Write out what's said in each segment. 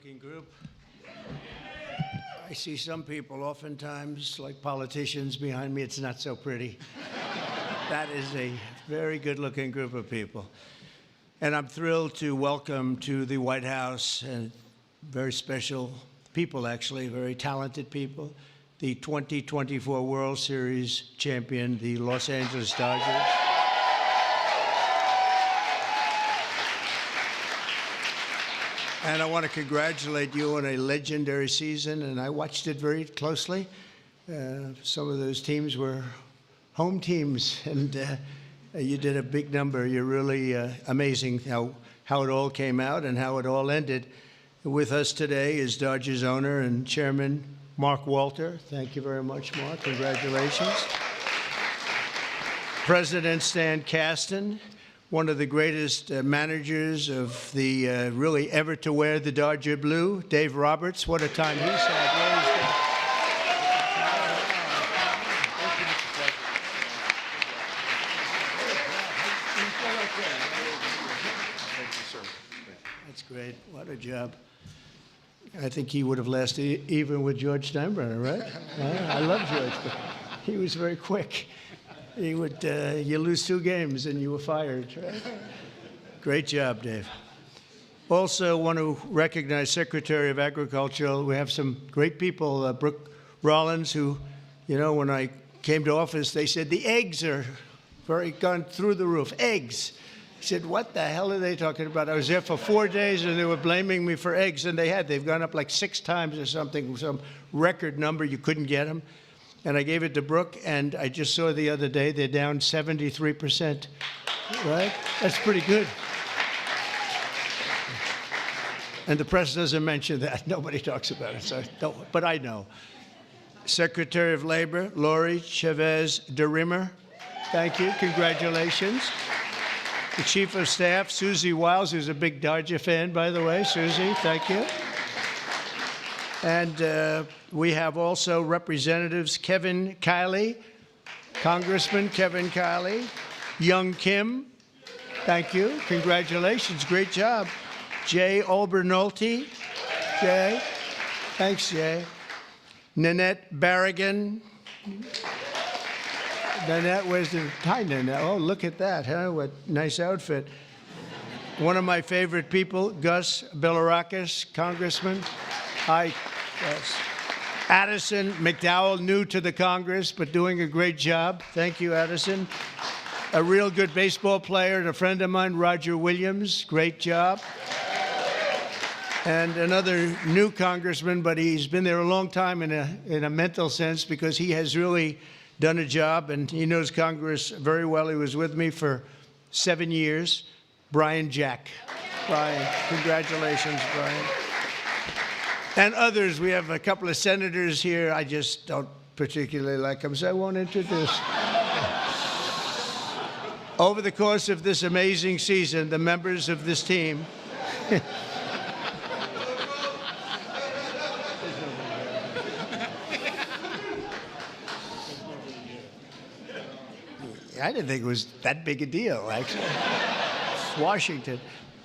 good-looking group. I see some people oftentimes, like politicians behind me, it's not so pretty. That is a very good-looking group of people. And I'm thrilled to welcome to the White House and very special people, actually, very talented people, the 2024 World Series champion, the Los Angeles Dodgers. And I want to congratulate you on a legendary season, and I watched it very closely. Some of those teams were home teams, and you did a big number. You're really amazing how it all came out and how it all ended. With us today is Dodgers owner and chairman Mark Walter. Thank you very much, Mark. Congratulations. President Stan Kasten, one of the greatest managers of the really ever to wear the Dodger blue, Dave Roberts. What a time he's had. That's great. What a job. I think he would have lasted even with George Steinbrenner, right? I love George, but he was very quick. He would, you lose 2 games and you were fired, right? Great job, Dave. Also want to recognize Secretary of Agriculture. We have some great people, Brooke Rollins, who, you know, when I came to office, they said the eggs are gone through the roof. Eggs. I said, what the hell are they talking about? I was there for 4 days and they were blaming me for eggs, and they've gone up like 6 times or something, some record number, you couldn't get them. And I gave it to Brooke, and I just saw the other day they're down 73%, right? That's pretty good. And the press doesn't mention that. Nobody talks about it, so but I know. Secretary of Labor, Lori Chavez DeRimmer, thank you, congratulations. The Chief of Staff, Susie Wiles, who's a big Dodger fan, by the way. Susie, thank you. And we have also Representatives Kevin Kiley, Congressman Kevin Kiley, Young Kim, thank you, congratulations, great job. Jay Obernolte, Jay, thanks, Jay. Nanette Barragan. Nanette, where's the, hi Nanette, oh, look at that, huh, what nice outfit. One of my favorite people, Gus Bilirakis, Congressman. Hi, Gus. Addison McDowell, new to the Congress, but doing a great job. Thank you, Addison. A real good baseball player and a friend of mine, Roger Williams, great job. And another new congressman, but he's been there a long time in a mental sense, because he has really done a job, and he knows Congress very well. He was with me for 7 years. Brian Jack. Brian, congratulations, Brian. And others, we have a couple of senators here. I just don't particularly like them, so I won't introduce. Over the course of this amazing season, the members of this team I didn't think it was that big a deal, actually. Washington.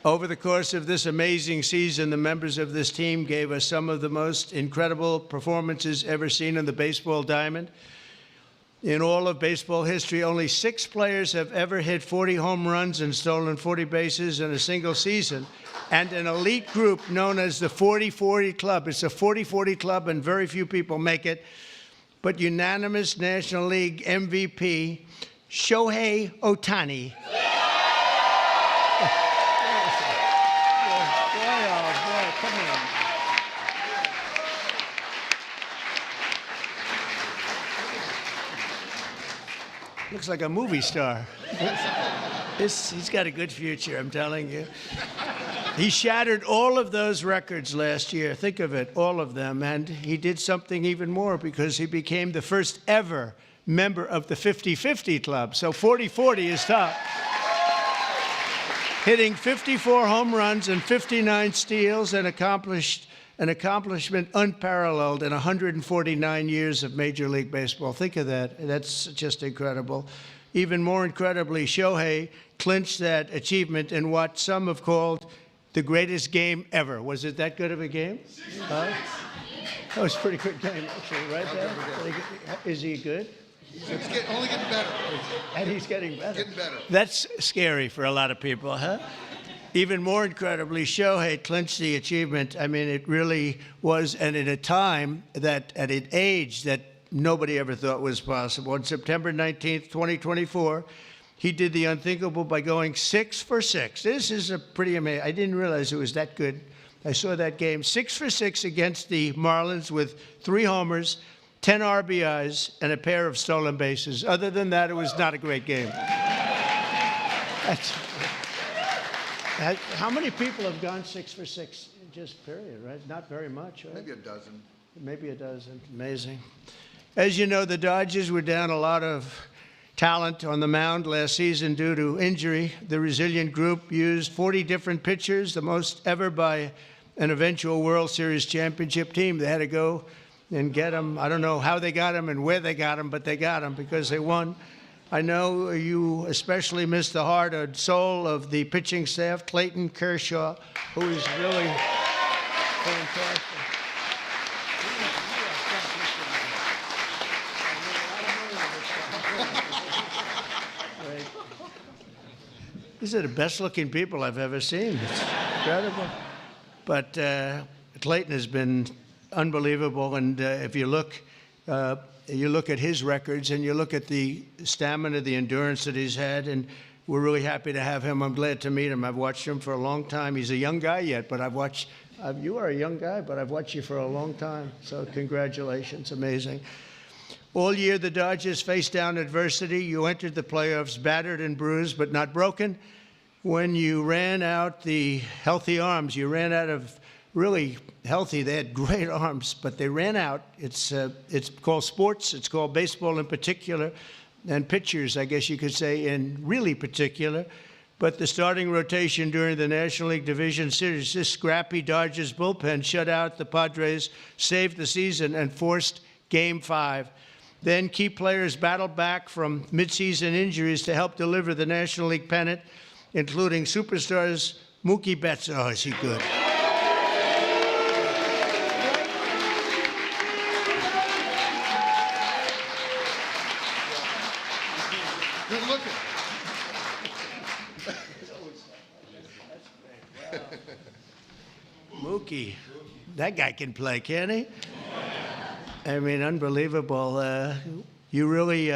Over the course of this amazing season, the members of this team gave us some of the most incredible performances ever seen on the baseball diamond. In all of baseball history, only 6 players have ever hit 40 home runs and stolen 40 bases in a single season. And an elite group known as the 40-40 Club. It's a 40-40 club, and very few people make it. But unanimous National League MVP, Shohei Ohtani. Looks like a movie star. He's got a good future, I'm telling you. He shattered all of those records last year. Think of it, all of them. And he did something even more, because he became the first ever member of the 50-50 club. So 40-40 is top. Hitting 54 home runs and 59 steals, and an accomplishment unparalleled in 149 years of Major League Baseball. Think of that. That's just incredible. Even more incredibly, Shohei clinched that achievement in what some have called the greatest game ever. Was it that good of a game? Huh? That was a pretty good game, actually, right there. Is he good? Only getting better. And he's getting better. Getting better. That's scary for a lot of people, huh? Even more incredibly, Shohei clinched the achievement. I mean, it really was, and at a time that, at an age that nobody ever thought was possible. On September 19th, 2024, he did the unthinkable by going 6 for 6. This is a pretty amazing. I didn't realize it was that good. I saw that game, 6 for 6 against the Marlins with 3 homers, 10 RBIs, and a pair of stolen bases. Other than that, it was not a great game. How many people have gone 6 for 6? Just period, right? Not very much, right? Maybe a dozen. Maybe a dozen. Amazing. As you know, the Dodgers were down a lot of talent on the mound last season due to injury. The resilient group used 40 different pitchers, the most ever by an eventual World Series championship team. They had to go and get them. I don't know how they got them and where they got them, but they got them because they won. I know you especially miss the heart and soul of the pitching staff, Clayton Kershaw, who is really fantastic. These are the best-looking people I've ever seen. It's incredible. But Clayton has been unbelievable, and if you look at his records and you look at the stamina, the endurance that he's had, and we're really happy to have him. I'm glad to meet him. I've watched him for a long time. He's a young guy yet, but you are a young guy, but I've watched you for a long time. So congratulations, amazing. All year, the Dodgers faced down adversity. You entered the playoffs battered and bruised, but not broken. When you ran out the healthy arms, you ran out of really healthy. They had great arms, but they ran out. It's called sports. It's called baseball in particular, and pitchers, I guess you could say, in really particular. But the starting rotation during the National League Division Series, this scrappy Dodgers bullpen shut out the Padres, saved the season, and forced Game 5. Then key players battled back from midseason injuries to help deliver the National League pennant, including superstars Mookie Betts. Oh, is he good? Good looking. Mookie, that guy can play, can't he? I mean, unbelievable. You really,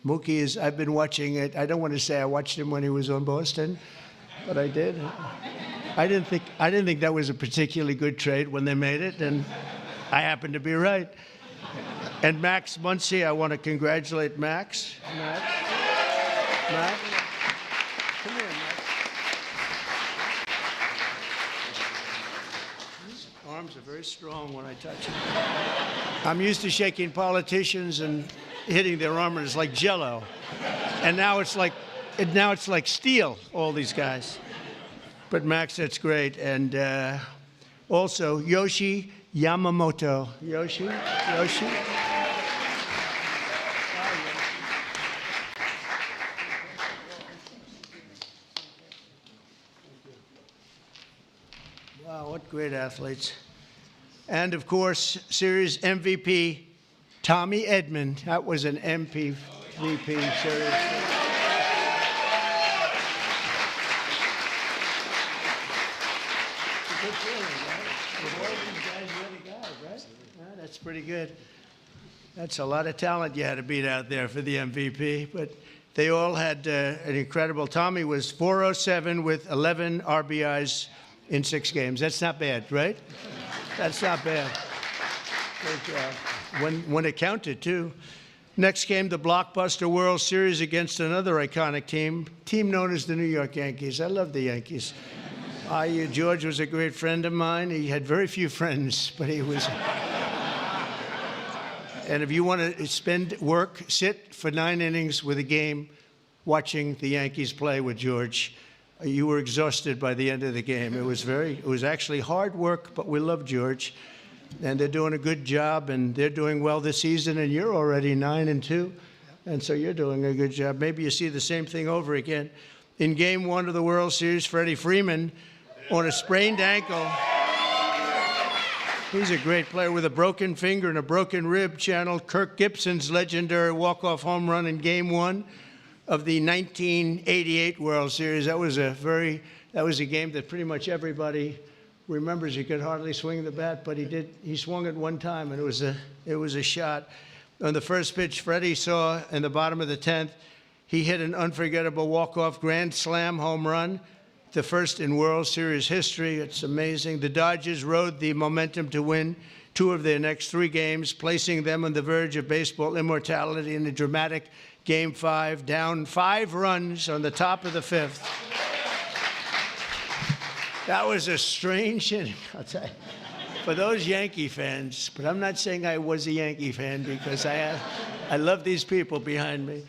Mookie is, I've been watching it. I don't want to say I watched him when he was on Boston, but I did. I didn't think that was a particularly good trade when they made it, and I happened to be right. And Max Muncy, I want to congratulate Max. Max. Come here, Max. His arms are very strong when I touch them. I'm used to shaking politicians and hitting their armors like Jell-O, and now it's like steel. All these guys, but Max, that's great, and also Yoshi Yamamoto. Yoshi. Wow, what great athletes. And, of course, series MVP, Tommy Edman. That was an MVP series. It's a good feeling, right? With all these guys, you're the guy, right? Yeah, that's pretty good. That's a lot of talent you had to beat out there for the MVP. But they all had an incredible. Tommy was 407 with 11 RBIs in 6 games. That's not bad, right? That's not bad. Great job. When it counted, too. Next came the blockbuster World Series against another iconic team known as the New York Yankees. I love the Yankees. George was a great friend of mine. He had very few friends, but he was. And if you want to sit for 9 innings with a game watching the Yankees play with George, you were exhausted by the end of the game. It was actually hard work, but we love George. And they're doing a good job, and they're doing well this season, and you're already 9-2. And so you're doing a good job. Maybe you see the same thing over again. In Game 1 of the World Series, Freddie Freeman on a sprained ankle. He's a great player with a broken finger and a broken rib. Channeled Kirk Gibson's legendary walk-off home run in Game 1 of the 1988 World Series. That was a game that pretty much everybody remembers. He could hardly swing the bat, but he swung it one time, and it was a shot. On the first pitch Freddie saw in the bottom of the 10th, he hit an unforgettable walk-off grand slam home run, the first in World Series history. It's amazing. The Dodgers rode the momentum to win 2 of their next 3 games, placing them on the verge of baseball immortality in a dramatic Game 5, down 5 runs on the top of the 5th. That was a strange inning, I'll tell you, for those Yankee fans. But I'm not saying I was a Yankee fan, because I love these people behind me.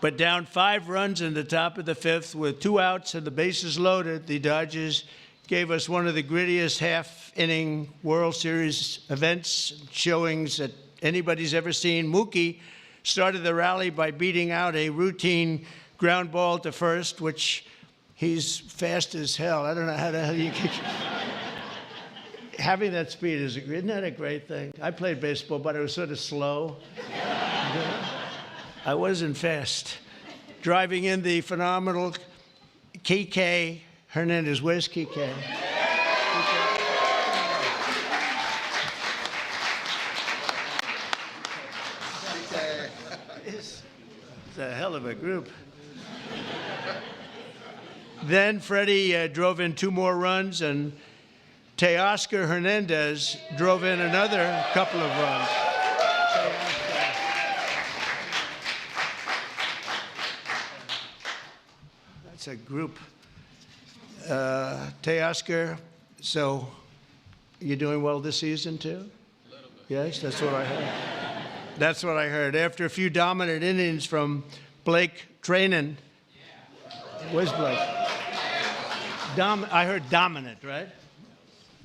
But down 5 runs in the top of the 5th with 2 outs and the bases loaded, the Dodgers gave us one of the grittiest half-inning World Series events, showings that anybody's ever seen. Mookie started the rally by beating out a routine ground ball to first, which he's fast as hell. I don't know how the hell you can... Having that speed, isn't that a great thing? I played baseball, but it was sort of slow. I wasn't fast. Driving in the phenomenal Kike Hernandez. Where's Kike? It's a hell of a group. Then Freddie drove in 2 more runs, and Teoscar Hernandez drove in another couple of runs. That's a group. Teoscar, so you're doing well this season too? A little bit. Yes, that's what I heard. That's what I heard. After a few dominant innings from Blake Trainen. Where's Blake? I heard dominant, right?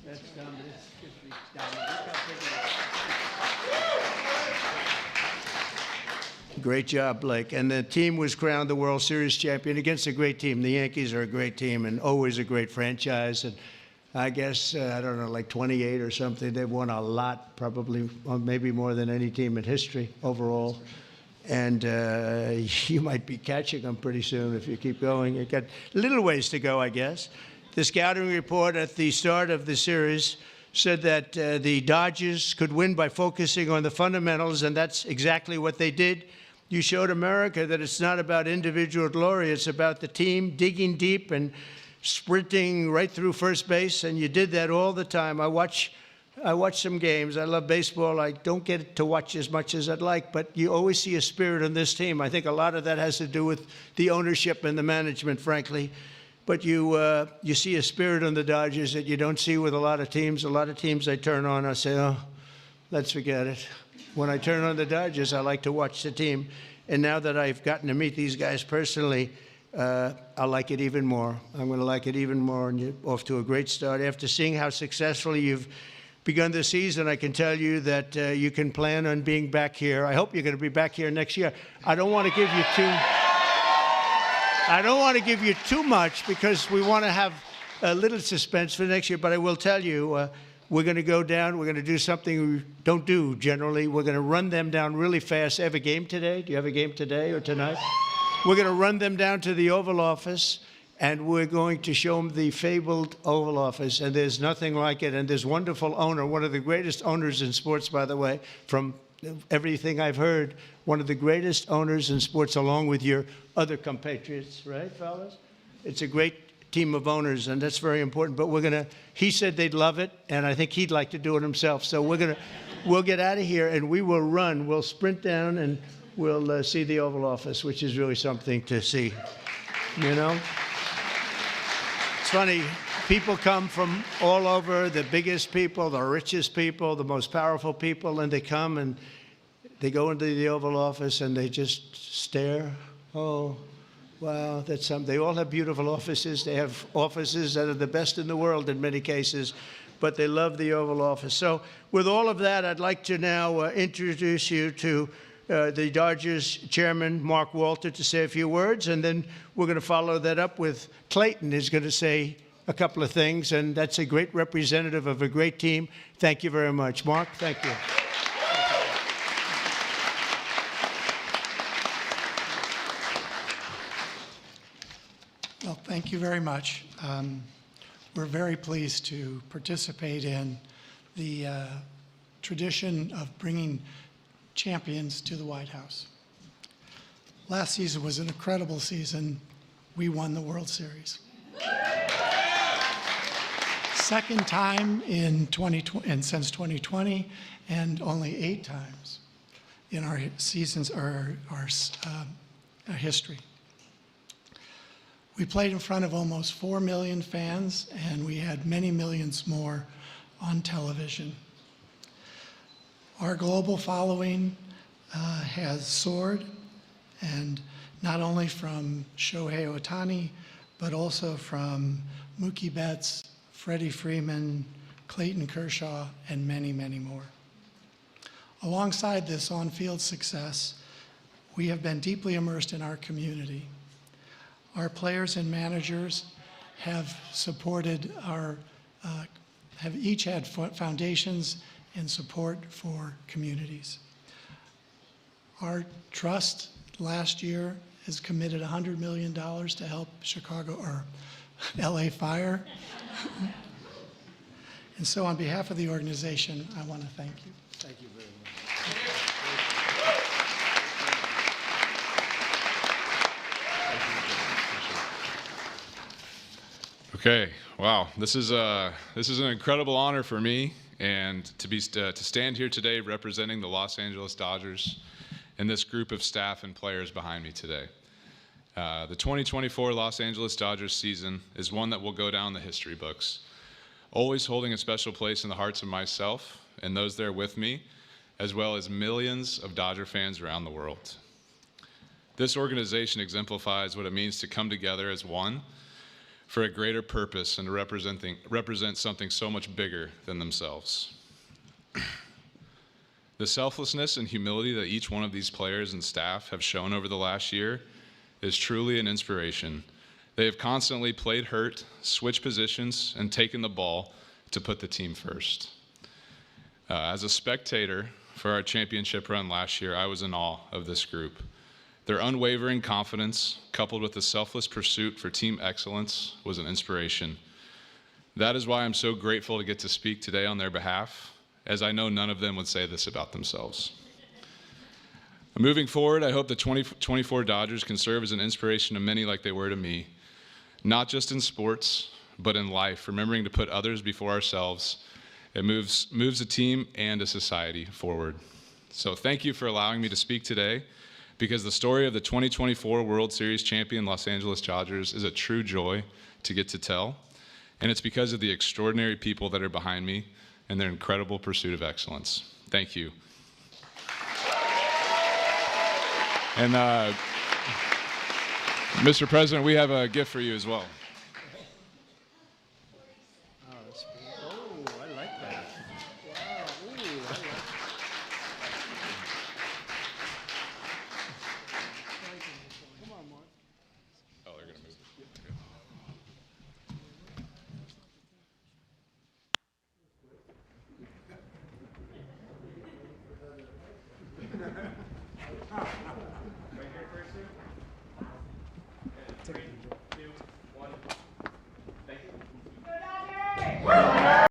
That's dominant. Great job, Blake. And the team was crowned the World Series champion against a great team. The Yankees are a great team and always a great franchise. And I guess, I don't know, like 28 or something. They've won a lot, probably, maybe more than any team in history overall. And you might be catching them pretty soon if you keep going. You've got a little ways to go, I guess. The scouting report at the start of the series said that the Dodgers could win by focusing on the fundamentals, and that's exactly what they did. You showed America that it's not about individual glory. It's about the team digging deep and sprinting right through first base, and you did that all the time. I watch some games. I love baseball. I don't get to watch as much as I'd like, but you always see a spirit on this team. I think a lot of that has to do with the ownership and the management, frankly. But you see a spirit on the Dodgers that you don't see with a lot of teams. A lot of teams I turn on, I say, oh, let's forget it. When I turn on the Dodgers, I like to watch the team. And now that I've gotten to meet these guys personally, I like it even more. I'm going to like it even more, and you're off to a great start. After seeing how successfully you've begun the season, I can tell you that you can plan on being back here. I hope you're going to be back here next year. I don't want to give you too much because we want to have a little suspense for next year, but I will tell you, we're going to go down. We're going to do something we don't do generally. We're going to run them down really fast. Have a game today? Do you have a game today or tonight? We're going to run them down to the Oval Office, and we're going to show them the fabled Oval Office, and there's nothing like it. And this wonderful owner, one of the greatest owners in sports, by the way, from everything I've heard, one of the greatest owners in sports, along with your other compatriots, right, fellas? It's a great team of owners, and that's very important. But he said they'd love it, and I think he'd like to do it himself. So we'll get out of here, and we will run. We'll sprint down, and we'll see the Oval Office, which is really something to see, you know? It's funny, people come from all over, the biggest people, the richest people, the most powerful people, and they come and they go into the Oval Office and they just stare. Oh, wow, that's something. They all have beautiful offices. They have offices that are the best in the world in many cases, but they love the Oval Office. So with all of that, I'd like to now introduce you to the Dodgers chairman, Mark Walter, to say a few words, and then we're going to follow that up with Clayton, who's going to say a couple of things, and that's a great representative of a great team. Thank you very much. Mark, thank you. Well, thank you very much. We're very pleased to participate in the tradition of bringing champions to the White House. Last season was an incredible season. We won the World Series. Second time in 2020, and since 2020, and only 8 times in our seasons, our history. We played in front of almost 4 million fans, and we had many millions more on television. Our global following has soared, and not only from Shohei Ohtani, but also from Mookie Betts, Freddie Freeman, Clayton Kershaw, and many, many more. Alongside this on-field success, we have been deeply immersed in our community. Our players and managers have supported have each had foundations and support for communities. Our trust last year has committed $100 million to help Chicago or LA Fire. And so on behalf of the organization, I want to thank you. Thank you very much. Okay, wow, this is an incredible honor for me, and to stand here today representing the Los Angeles Dodgers and this group of staff and players behind me today. The 2024 Los Angeles Dodgers season is one that will go down the history books, always holding a special place in the hearts of myself and those there with me, as well as millions of Dodger fans around the world. This organization exemplifies what it means to come together as one for a greater purpose and to represent something so much bigger than themselves. The selflessness and humility that each one of these players and staff have shown over the last year is truly an inspiration. They have constantly played hurt, switched positions, and taken the ball to put the team first. As a spectator for our championship run last year, I was in awe of this group. Their unwavering confidence, coupled with the selfless pursuit for team excellence, was an inspiration. That is why I'm so grateful to get to speak today on their behalf, as I know none of them would say this about themselves. Moving forward, I hope the 2024 Dodgers can serve as an inspiration to many like they were to me, not just in sports, but in life, remembering to put others before ourselves. It moves a team and a society forward. So thank you for allowing me to speak today, because the story of the 2024 World Series champion Los Angeles Dodgers is a true joy to get to tell, and it's because of the extraordinary people that are behind me and their incredible pursuit of excellence. Thank you. And Mr. President, we have a gift for you as well.